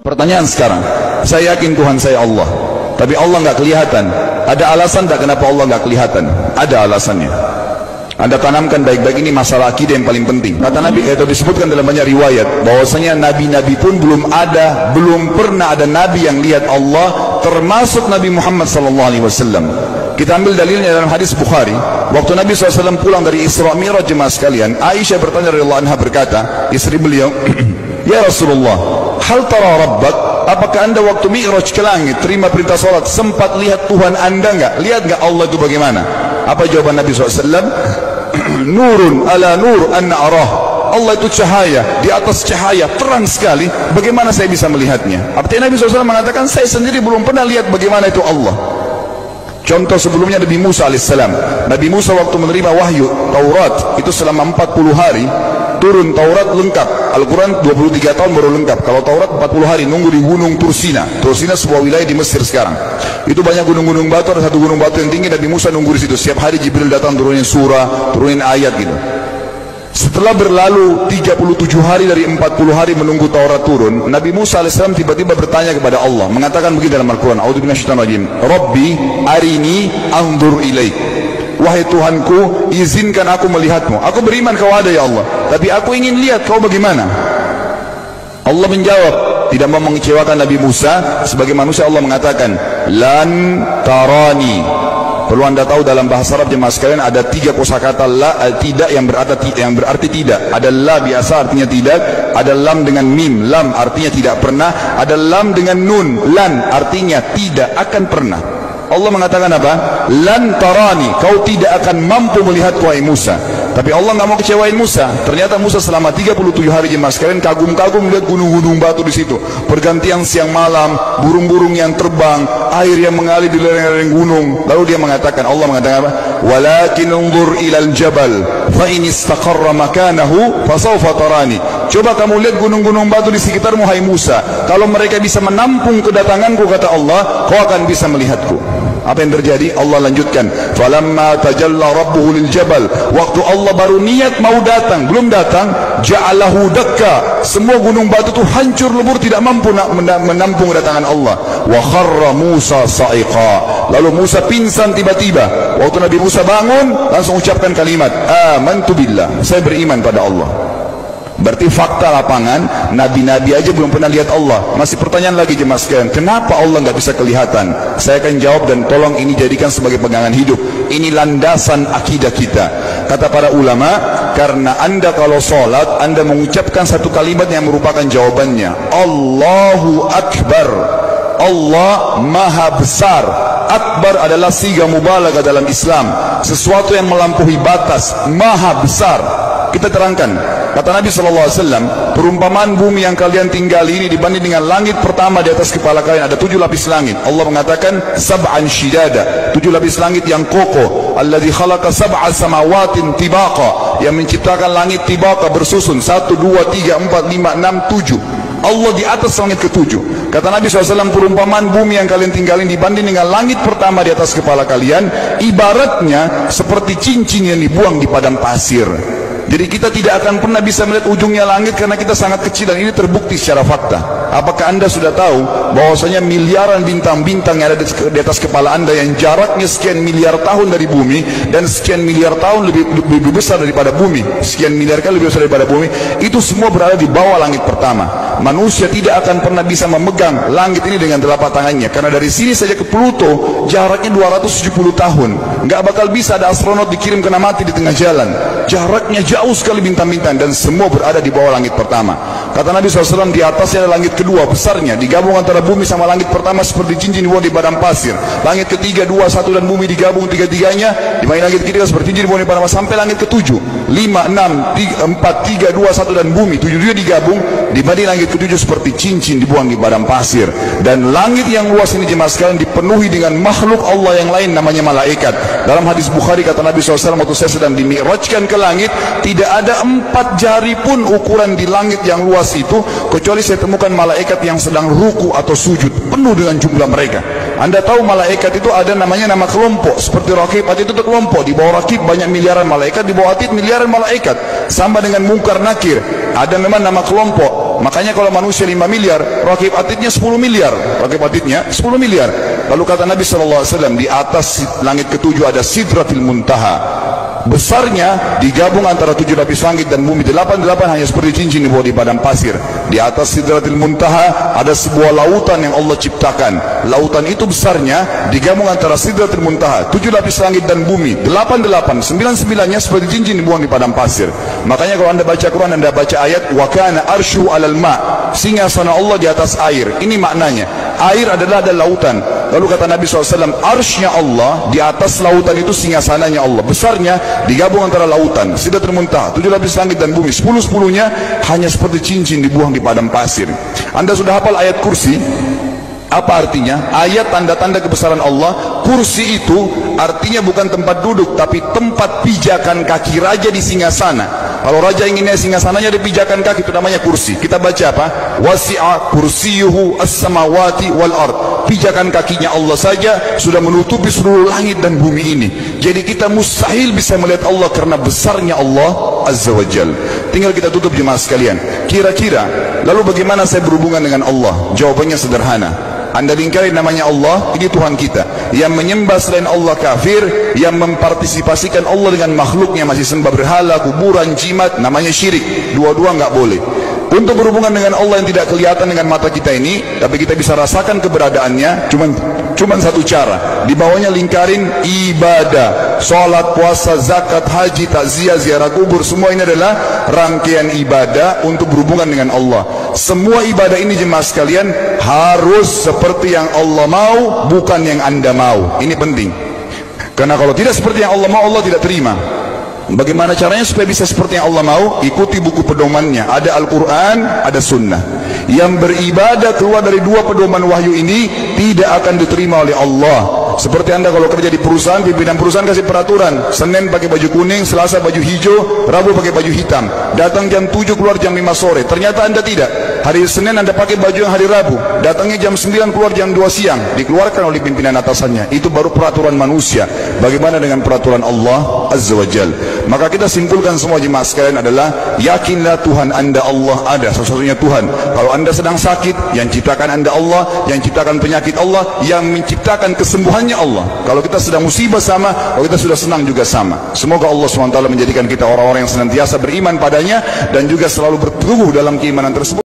Pertanyaan sekarang, saya yakin Tuhan saya Allah, tapi Allah nggak kelihatan. Ada alasan tak kenapa Allah nggak kelihatan? Ada alasannya. Anda tanamkan baik-baik, ini masalah akidah yang paling penting. Kata Nabi, itu disebutkan dalam banyak riwayat, bahwasanya nabi-nabi pun belum pernah ada nabi yang lihat Allah, termasuk Nabi Muhammad SAW. Kita ambil dalilnya dalam hadis Bukhari. Waktu Nabi SAW pulang dari Isra Mi'raj, jemaah sekalian, Aisyah bertanya radhiyallahu anha, berkata, istri beliau, ya Rasulullah, hal tara rabbak? Apakah anda waktu Mi'raj ke langit, terima perintah salat, sempat lihat Tuhan anda enggak? Lihat enggak Allah itu bagaimana? Apa jawaban Nabi SAW? Nurun ala nur anna arah. Allah itu cahaya, di atas cahaya, terang sekali. Bagaimana saya bisa melihatnya? Artinya Nabi SAW mengatakan, saya sendiri belum pernah lihat bagaimana itu Allah. Contoh sebelumnya Nabi Musa alaihissalam. Nabi Musa waktu menerima wahyu Taurat, itu selama 40 hari turun Taurat lengkap. Al-Quran 23 tahun baru lengkap. Kalau Taurat 40 hari nunggu di gunung Tursina. Tursina sebuah wilayah di Mesir sekarang. Itu banyak gunung-gunung batu, ada satu gunung batu yang tinggi, Nabi Musa nunggu di situ. Setiap hari Jibril datang turunin surah, turunin ayat gitu. Setelah berlalu 37 hari dari 40 hari menunggu Taurat turun, Nabi Musa alaihissalam tiba-tiba bertanya kepada Allah, mengatakan begini dalam Al-Quran, A'udzu minasyaitonir rajim, Rabbi arini anzur ilaik. Wahai Tuhanku, izinkan aku melihatmu. Aku beriman kau ada ya Allah, tapi aku ingin lihat kau bagaimana. Allah menjawab, tidak mau mengecewakan Nabi Musa. Sebagai manusia Allah mengatakan, lan tarani. Perlu anda tahu dalam bahasa Arab jemaah sekalian ada 3 kosakata la, tidak yang berarti tidak. Ada la biasa artinya tidak, ada lam dengan mim, lam artinya tidak pernah, ada lam dengan nun, lan artinya tidak akan pernah. Allah mengatakan apa? Lan tarani, kau tidak akan mampu melihat wahai Musa. Tapi Allah nggak mau kecewain Musa. Ternyata Musa selama 37 hari jemaah sekalian kagum-kagum melihat gunung-gunung batu di situ. Pergantian siang malam, burung-burung yang terbang, air yang mengalir di lereng-lereng gunung. Lalu dia mengatakan, Allah mengatakan apa? Walakin unzur ilal jabal, fa in istaqarra makanahu fasawfa tarani. Coba kamu lihat gunung-gunung batu di sekitarmu hai Musa. Kalau mereka bisa menampung kedatanganku, kata Allah, kau akan bisa melihatku. Apa yang terjadi? Allah lanjutkan, falamma tajalla rabbuhu lil jabal, waktu Allah baru niat mau datang, belum datang, ja'alahu dakka, semua gunung batu itu hancur lebur, tidak mampu menampung kedatangan Allah. Wa kharra Musa sa'iqa, lalu Musa pingsan tiba-tiba. Waktu Nabi Musa bangun, langsung ucapkan kalimat, amantu billah, saya beriman pada Allah. Berarti fakta lapangan, nabi-nabi aja belum pernah lihat Allah. Masih pertanyaan lagi jemaah sekalian, kenapa Allah nggak bisa kelihatan? Saya akan jawab dan tolong ini jadikan sebagai pegangan hidup. Ini landasan akidah kita. Kata para ulama, karena anda kalau sholat, anda mengucapkan satu kalimat yang merupakan jawabannya, Allahu Akbar, Allah Maha Besar. Akbar adalah siga mubalaghah dalam Islam, sesuatu yang melampaui batas, Maha Besar. Kita terangkan, kata Nabi SAW, perumpamaan bumi yang kalian tinggali ini dibanding dengan langit pertama di atas kepala kalian, ada 7 lapis langit. Allah mengatakan sab'an shidada, 7 lapis langit yang kokoh. Alladzi khalaqa sab'a samawatin tibaqa, yang menciptakan langit tibaqa bersusun 1, 2, 3, 4, 5, 6, 7. Allah di atas langit ke-7. Kata Nabi SAW, perumpamaan bumi yang kalian tinggalin dibanding dengan langit pertama di atas kepala kalian, ibaratnya seperti cincin yang dibuang di padang pasir. Jadi kita tidak akan pernah bisa melihat ujungnya langit karena kita sangat kecil, dan ini terbukti secara fakta. Apakah anda sudah tahu bahwasanya miliaran bintang-bintang yang ada di atas kepala anda yang jaraknya sekian miliar tahun dari bumi, dan sekian miliar tahun lebih besar daripada bumi, sekian miliar kali lebih besar daripada bumi, itu semua berada di bawah langit pertama. Manusia tidak akan pernah bisa memegang langit ini dengan telapak tangannya, karena dari sini saja ke Pluto jaraknya 270 tahun. Nggak bakal bisa ada astronot dikirim kena mati di tengah jalan. Jaraknya jauh sekali bintang-bintang, dan semua berada di bawah langit pertama. Kata Nabi SAW, di atasnya ada langit kedua besarnya, digabung antara bumi sama langit pertama seperti cincin dibuang di padang pasir. Langit ketiga, 2, 1 dan bumi digabung tiga-tiganya, di mana langit ketiga seperti cincin dibuang di padang pasir, sampai langit ke-7, 5, 6, 4, 3, 2, 1 dan bumi 7 digabung, dibanding langit ke-7 seperti cincin dibuang di padang pasir. Dan langit yang luas ini jemaah sekalian dipenuhi dengan makhluk Allah yang lain namanya malaikat. Dalam hadis Bukhari kata Nabi SAW, waktu saya sedang dimi'rajkan ke langit, tidak ada 4 jari pun ukuran di langit yang luas itu, kecuali saya temukan malaikat yang sedang ruku atau sujud, penuh dengan jumlah mereka. Anda tahu malaikat itu ada namanya nama kelompok, seperti Raqib, Atid itu kelompok. Di bawah Raqib banyak miliaran malaikat, di bawah Atid miliaran malaikat. Sama dengan Munkar Nakir, ada memang nama kelompok. Makanya kalau manusia 5 miliar, rakib atidnya 10 miliar. Rakib atidnya 10 miliar. Lalu kata Nabi SAW, di atas langit ketujuh ada Sidratil Muntaha. Besarnya digabung antara 7 lapis langit dan bumi. 8 hanya seperti cincin di bawah di padang pasir. Di atas Sidratil Muntaha ada sebuah lautan yang Allah ciptakan. Lautan itu besarnya digabung antara Sidratil Muntaha, 7 lapis langit dan bumi. 9-9-nya seperti cincin dibuang di padang pasir. Makanya kalau anda baca Quran, anda baca ayat wa kana arsyu alal ma', singgasana Allah di atas air. Ini maknanya, air adalah ada lautan. Lalu kata Nabi SAW, arsy-nya Allah di atas lautan itu singgasananya Allah. Besarnya digabung antara lautan, Sidratul Muntaha, 7 lapis langit dan bumi. 10-10-nya hanya seperti cincin dibuang di padang pasir. Anda sudah hafal ayat kursi? Apa artinya? Ayat tanda-tanda kebesaran Allah. Kursi itu artinya bukan tempat duduk, tapi tempat pijakan kaki raja di singgasana. Kalau raja ingin singgasananya dipijakan kaki, itu namanya kursi. Kita baca apa? Wasi'a kursiyuhu as-samawati wal ard. Pijakan kakinya Allah saja sudah menutupi seluruh langit dan bumi ini. Jadi kita mustahil bisa melihat Allah karena besarnya Allah Azza wa Jal. Tinggal kita tutup jemaah sekalian. Kira-kira lalu bagaimana saya berhubungan dengan Allah? Jawabannya sederhana. Anda lingkari namanya Allah, ini Tuhan kita. Yang menyembah selain Allah kafir, yang mempartisipasikan Allah dengan makhluknya, masih sembah berhala, kuburan, jimat, namanya syirik. Dua-dua nggak boleh. Untuk berhubungan dengan Allah yang tidak kelihatan dengan mata kita ini, tapi kita bisa rasakan keberadaannya, cuman satu cara. Di bawahnya lingkarin ibadah, sholat, puasa, zakat, haji, takziah, ziarah kubur. Semua ini adalah rangkaian ibadah untuk berhubungan dengan Allah. Semua ibadah ini jemaah sekalian harus seperti yang Allah mau, bukan yang Anda mau. Ini penting. Karena kalau tidak seperti yang Allah mau, Allah tidak terima. Bagaimana caranya supaya bisa seperti yang Allah mau? Ikuti buku pedomannya. Ada Al-Quran, ada Sunnah. Yang beribadah keluar dari dua pedoman wahyu ini tidak akan diterima oleh Allah. Seperti Anda kalau kerja di perusahaan, pimpinan perusahaan kasih peraturan, Senin pakai baju kuning, Selasa baju hijau, Rabu pakai baju hitam. Datang jam 7, keluar jam 5 sore. Ternyata Anda tidak. Hari Senin Anda pakai baju yang hari Rabu, datangnya jam 9, keluar jam 2 siang. Dikeluarkan oleh pimpinan atasannya. Itu baru peraturan manusia. Bagaimana dengan peraturan Allah Azza wa Jal? Maka kita simpulkan semua jemaah sekalian adalah, yakinlah Tuhan Anda Allah ada, satu-satunya Tuhan. Kalau Anda sedang sakit, yang ciptakan Anda Allah, yang ciptakan penyakit Allah, yang menciptakan kesembuhannya Allah. Kalau kita sedang musibah sama, kalau kita sudah senang juga sama. Semoga Allah SWT menjadikan kita orang-orang yang senantiasa beriman padanya dan juga selalu berteguh dalam keimanan tersebut.